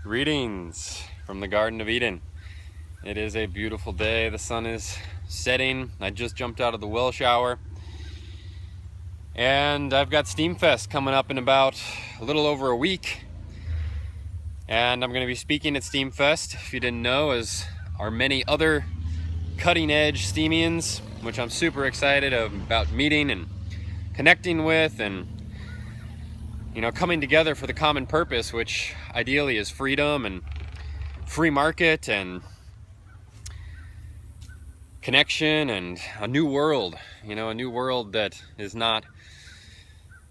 Greetings from the Garden of Eden. It is a beautiful day. The sun is setting. I just jumped out of the well shower. And I've got SteemFest coming up in about a little over a week. And I'm going to be speaking at SteemFest, if you didn't know, as are many other cutting-edge Steemians, which I'm super excited about meeting and connecting with and coming together for the common purpose, which ideally is freedom and free market and connection and a new world, a new world that is not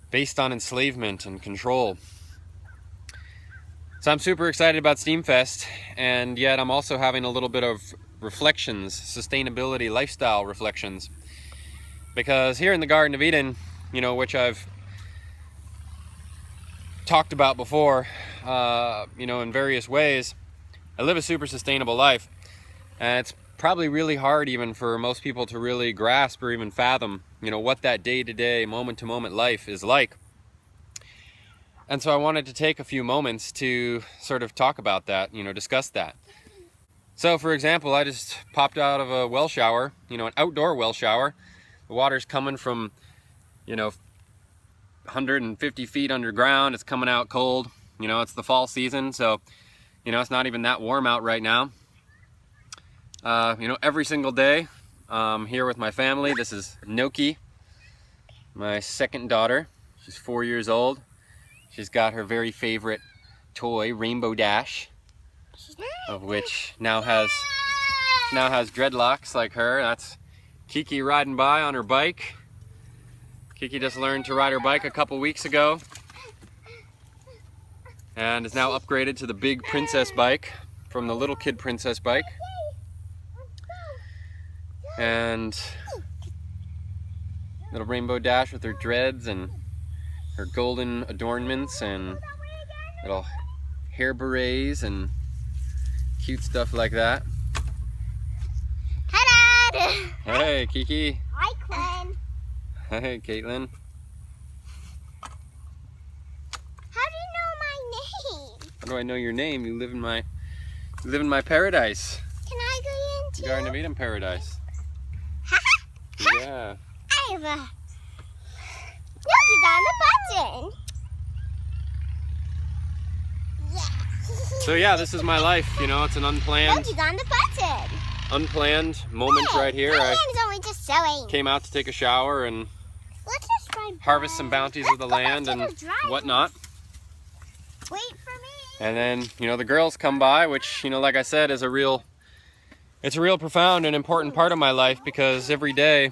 based on enslavement and control. So I'm super excited about SteemFest, and yet I'm also having a little bit of reflections, sustainability, lifestyle reflections, because here in the Garden of Eden, which I've talked about before, in various ways, I live a super sustainable life, and it's probably really hard even for most people to really grasp or even fathom, what that day-to-day, moment-to-moment life is like. And so I wanted to take a few moments to sort of talk about that, discuss that. So for example, I just popped out of a well shower, an outdoor well shower. The water's coming from, 150 feet underground. It's coming out cold. It's the fall season, so it's not even that warm out right now. Every single day here with my family. This is Noki, my second daughter. She's 4 years old. She's got her very favorite toy, Rainbow Dash, of which now has dreadlocks like her. That's Kiki riding by on her bike. Kiki just learned to ride her bike a couple weeks ago and is now upgraded to the big princess bike from the little kid princess bike. And little Rainbow Dash with her dreads and her golden adornments and little hair berets and cute stuff like that. Hi, Dad! Hey, Kiki. Hi, Quinn. Hey, Caitlin. How do you know my name? How do I know your name? You live in my paradise. Can I go in too? Garden of Eden paradise. Yeah. I have a... Noki's on the button. Yeah. So yeah, this is my life. It's an unplanned Noki's on the button. moment right here. My I hand is only just sewing. came out to take a shower and Let's just ride harvest by. some bounties Let's of the go back land to and the drive. whatnot. Wait for me. And then, the girls come by, which, like I said, is it's a real profound and important part of my life, because every day,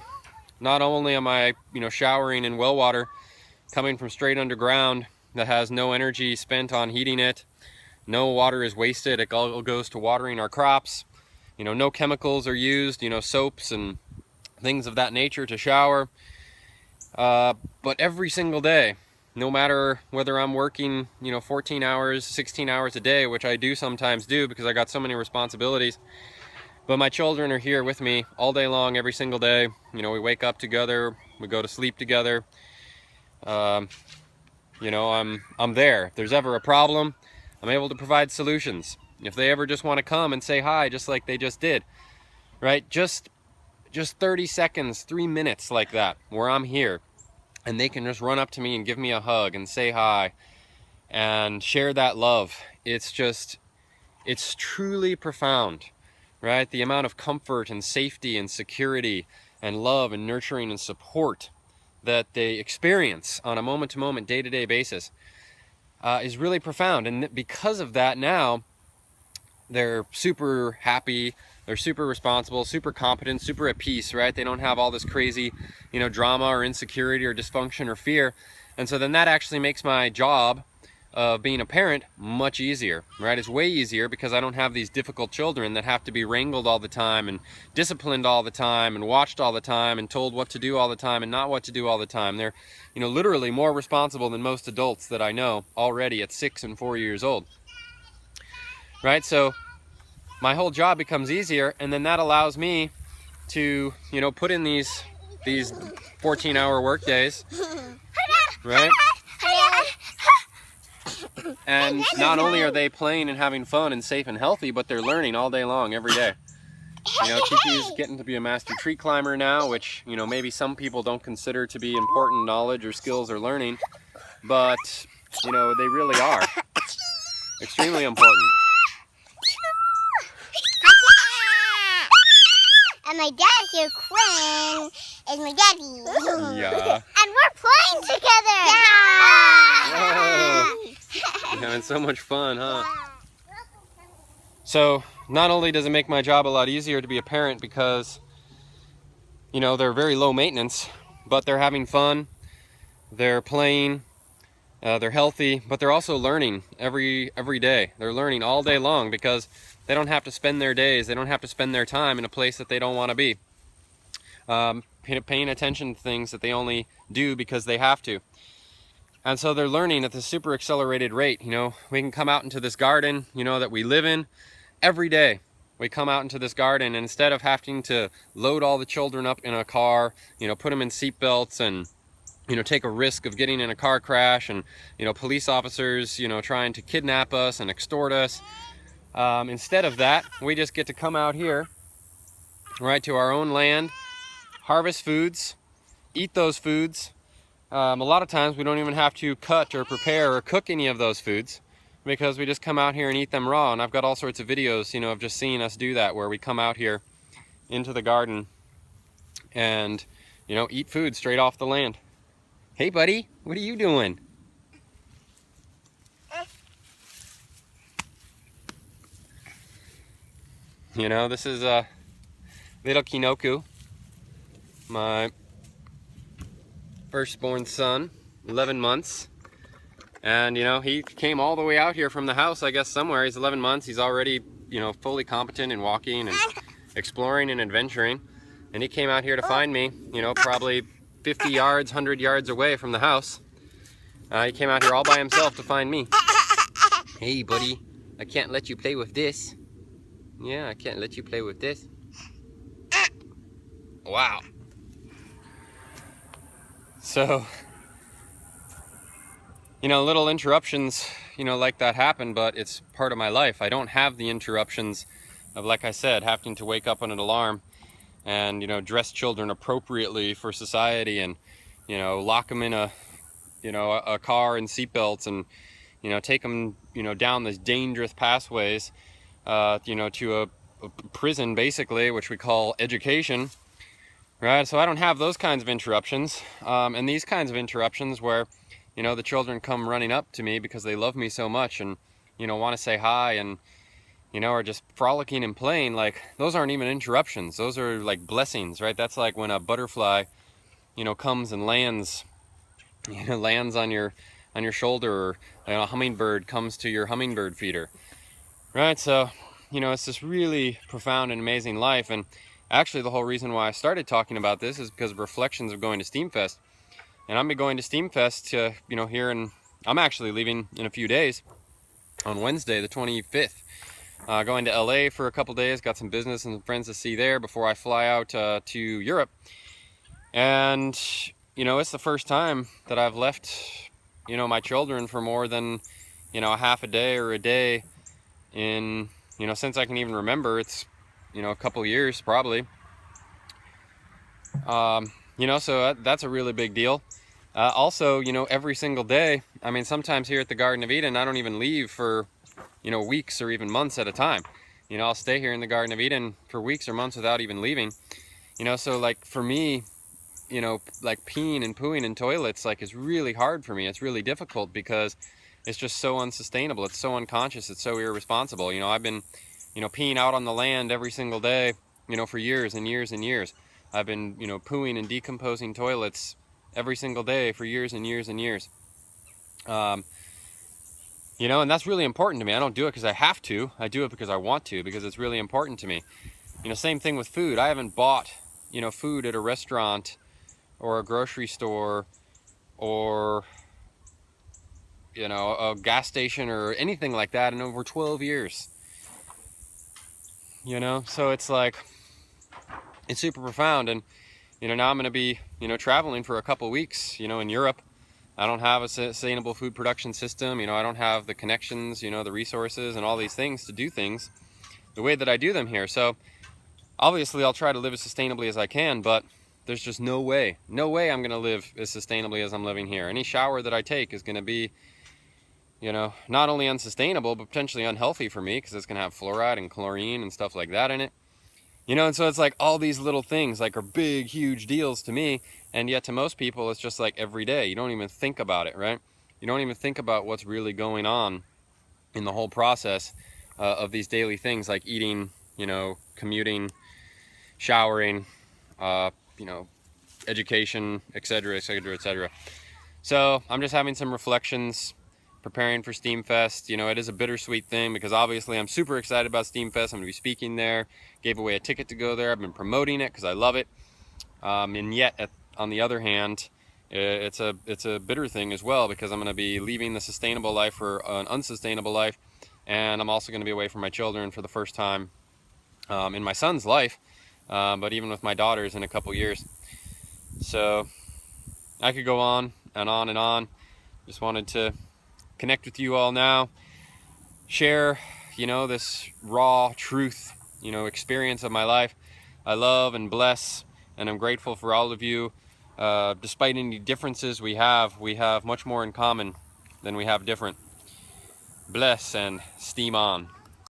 not only am I, showering in well water coming from straight underground that has no energy spent on heating it, no water is wasted, it all goes to watering our crops, no chemicals are used, soaps and things of that nature to shower. But every single day, no matter whether I'm working, 14 hours, 16 hours a day, which I do sometimes do because I got so many responsibilities, but my children are here with me all day long, every single day. We wake up together, we go to sleep together. I'm there. If there's ever a problem, I'm able to provide solutions. If they ever just want to come and say hi, just like they just did, right? Just 30 seconds, 3 minutes like that, where I'm here, and they can just run up to me and give me a hug and say hi and share that love. It's truly profound, right? The amount of comfort and safety and security and love and nurturing and support that they experience on a moment-to-moment, day-to-day basis is really profound. And because of that, now they're super happy, they're super responsible, super competent, super at peace, right? They don't have all this crazy, drama or insecurity or dysfunction or fear. And so then that actually makes my job of being a parent much easier, right? It's way easier because I don't have these difficult children that have to be wrangled all the time and disciplined all the time and watched all the time and told what to do all the time and not what to do all the time. They're, literally more responsible than most adults that I know already at 6 and 4 years old, right? So my whole job becomes easier, and then that allows me to, put in these 14-hour work days, right? And not only are they playing and having fun and safe and healthy, but they're learning all day long, every day. You know, Kiki's getting to be a master tree climber now, which, you know, maybe some people don't consider to be important knowledge or skills or learning, but, you know, they really are. Extremely important. And my dad here, Quinn, is my daddy. Yeah. And we're playing together. Whoa. You're having so much fun, huh? So, not only does it make my job a lot easier to be a parent because, you know, they're very low maintenance, but they're having fun, they're playing, they're healthy, but they're also learning every day. They're learning all day long because they don't have to spend their days, they don't have to spend their time in a place that they don't want to be. Paying attention to things that they only do because they have to. And so they're learning at this super accelerated rate. You know, we can come out into this garden, you know, that we live in every day. We come out into this garden, and instead of having to load all the children up in a car, you know, put them in seat belts and, you know, take a risk of getting in a car crash and, you know, police officers, you know, trying to kidnap us and extort us. Instead of that, we just get to come out here, right, to our own land, harvest foods, eat those foods. A lot of times we don't even have to cut or prepare or cook any of those foods because we just come out here and eat them raw. And I've got all sorts of videos, you know, of just seeing us do that, where we come out here into the garden and, you know, eat food straight off the land. Hey buddy, what are you doing? You know, this is little Kinoku, my firstborn son, 11 months. And, you know, he came all the way out here from the house, I guess, somewhere. He's 11 months. He's already, you know, fully competent in walking and exploring and adventuring. And he came out here to find me, you know, probably 50 yards, 100 yards away from the house. He came out here all by himself to find me. Hey, buddy, I can't let you play with this. Yeah, I can't let you play with this. Wow. So, you know, little interruptions, you know, like that happen, but it's part of my life. I don't have the interruptions of, like I said, having to wake up on an alarm and, you know, dress children appropriately for society and, you know, lock them in a, you know, a car and seatbelts and, you know, take them, you know, down these dangerous pathways, you know, to a prison, basically, which we call education, right? So I don't have those kinds of interruptions, and these kinds of interruptions where, you know, the children come running up to me because they love me so much and, you know, want to say hi and, you know, are just frolicking and playing. Like, those aren't even interruptions. Those are like blessings, right? That's like when a butterfly, you know, comes and lands, you know, lands on your shoulder, or, you know, a hummingbird comes to your hummingbird feeder, right? So, you know, it's this really profound and amazing life. And actually, the whole reason why I started talking about this is because of reflections of going to SteemFest. And I'm going to SteemFest, you know, here, and I'm actually leaving in a few days on Wednesday, the 25th. Going to LA for a couple days, got some business and some friends to see there before I fly out to Europe. And, you know, it's the first time that I've left, you know, my children for more than, you know, a half a day or a day in, you know, since I can even remember. It's, you know, a couple years probably. You know, so that's a really big deal. Also, you know, every single day, I mean, sometimes here at the Garden of Eden, I don't even leave for, you know, weeks or even months at a time. You know, I'll stay here in the Garden of Eden for weeks or months without even leaving. You know, so like for me, you know, like peeing and pooing in toilets, like, is really hard for me. It's really difficult because it's just so unsustainable. It's so unconscious. It's so irresponsible. You know, I've been, you know, peeing out on the land every single day, you know, for years and years and years. I've been, you know, pooing and decomposing toilets every single day for years and years and years. You know, and that's really important to me. I don't do it because I have to. I do it because I want to, because it's really important to me. You know, same thing with food. I haven't bought, you know, food at a restaurant or a grocery store or, you know, a gas station or anything like that in over 12 years. You know, so it's like, it's super profound. And, you know, now I'm going to be, you know, traveling for a couple weeks, you know, in Europe, I don't have a sustainable food production system. I don't have the connections, the resources and all these things to do things the way that I do them here. So obviously I'll try to live as sustainably as I can, but there's just no way I'm going to live as sustainably as I'm living here. Any shower that I take is going to be, not only unsustainable, but potentially unhealthy for me, because it's going to have fluoride and chlorine and stuff like that in it. And so it's like all these little things like are big, huge deals to me, and yet to most people it's just like every day. You don't even think about it, right? You don't even think about what's really going on in the whole process of these daily things like eating, commuting, showering, education, etc., etc., etc. So I'm just having some reflections, preparing for SteemFest. It is a bittersweet thing because obviously I'm super excited about SteemFest. I'm going to be speaking there. Gave away a ticket to go there. I've been promoting it because I love it. And yet, on the other hand, it's a bitter thing as well because I'm going to be leaving the sustainable life for an unsustainable life, and I'm also going to be away from my children for the first time in my son's life, but even with my daughters in a couple years. So I could go on and on and on. Just wanted to connect with you all now, share, this raw truth, experience of my life. I love and bless, and I'm grateful for all of you. Despite any differences we have much more in common than we have different. Bless and steam on.